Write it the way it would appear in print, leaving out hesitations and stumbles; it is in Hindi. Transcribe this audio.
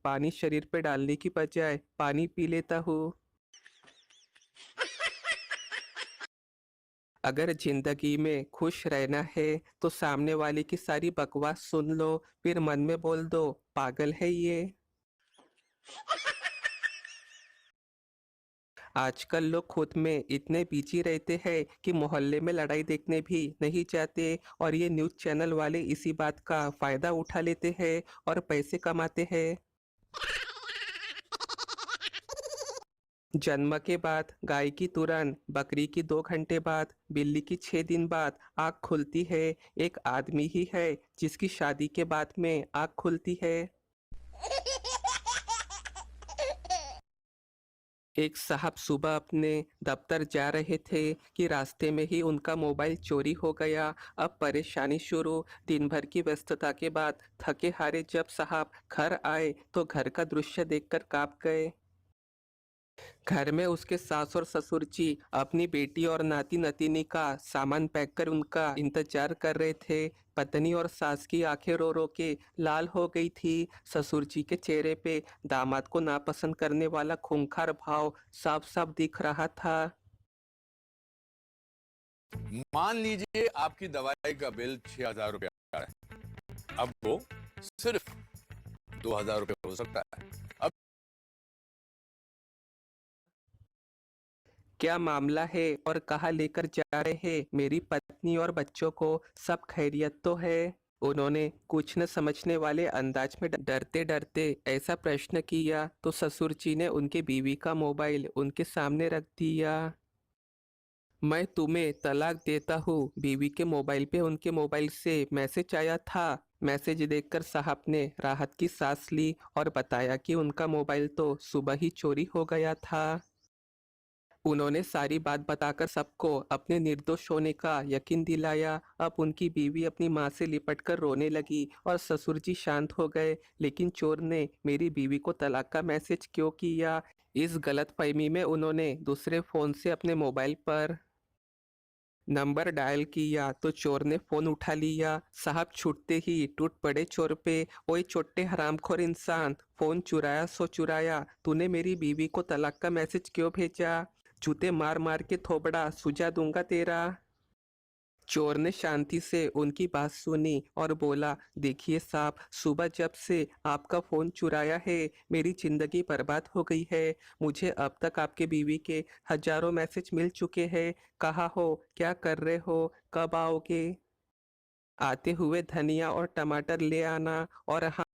पानी शरीर पे डालने की बजाय पानी पी लेता हूँ। अगर जिंदगी में खुश रहना है तो सामने वाले की सारी बकवास सुन लो, फिर मन में बोल दो, पागल है ये। आजकल लोग खुद में इतने बिजी रहते हैं कि मोहल्ले में लड़ाई देखने भी नहीं जाते, और ये न्यूज़ चैनल वाले इसी बात का फायदा उठा लेते हैं और पैसे कमाते हैं। जन्म के बाद गाय की तुरंत, बकरी की 2 घंटे बाद, बिल्ली की 6 दिन बाद आँख खुलती है। एक आदमी ही है जिसकी शादी के बाद में आँख खुलती है। एक साहब सुबह अपने दफ्तर जा रहे थे कि रास्ते में ही उनका मोबाइल चोरी हो गया। अब परेशानी शुरू। दिन भर की व्यस्तता के बाद थके हारे जब साहब घर आए तो घर का दृश्य देखकर कांप गए। घर में उसके सास और ससुर जी अपनी बेटी और नाती नतीनी का सामान पैक कर उनका इंतजार कर रहे थे। पत्नी और सास की आंखें रो रो के लाल हो गई थी। ससुर जी के चेहरे पे दामाद को नापसंद करने वाला खूंखार भाव साफ साफ दिख रहा था। मान लीजिए आपकी दवाई का बिल 6,000 रुपया आ रहा है। अब वो सिर्फ 2,000 रुपये हो सकता है। अब क्या मामला है और कहाँ लेकर जा रहे हैं मेरी पत्नी और बच्चों को? सब खैरियत तो है? उन्होंने कुछ न समझने वाले अंदाज में डरते डरते ऐसा प्रश्न किया तो ससुर जी ने उनके बीवी का मोबाइल उनके सामने रख दिया। मैं तुम्हें तलाक देता हूँ, बीवी के मोबाइल पे उनके मोबाइल से मैसेज आया था। मैसेज देखकर साहब ने राहत की सांस ली और बताया कि उनका मोबाइल तो सुबह ही चोरी हो गया था। उन्होंने सारी बात बताकर सबको अपने निर्दोष होने का यकीन दिलाया। अब उनकी बीवी अपनी माँ से लिपटकर रोने लगी और ससुर जी शांत हो गए। लेकिन चोर ने मेरी बीवी को तलाक का मैसेज क्यों किया? इस गलतफहमी में उन्होंने दूसरे फोन से अपने मोबाइल पर नंबर डायल किया तो चोर ने फोन उठा लिया। साहब छूटते ही टूट पड़े चोर पे। ओए छोटे हरामखोर इंसान, फोन चुराया सो चुराया, तूने मेरी बीवी को तलाक का मैसेज क्यों भेजा? जूते मार मार के थोबड़ा सुजा दूंगा तेरा। चोर ने शांति से उनकी बात सुनी और बोला, देखिए साहब, सुबह जब से आपका फोन चुराया है मेरी जिंदगी बर्बाद हो गई है। मुझे अब तक आपके बीवी के हजारों मैसेज मिल चुके हैं। कहाँ हो, क्या कर रहे हो, कब आओगे? आते हुए धनिया और टमाटर ले आना, और हाँ,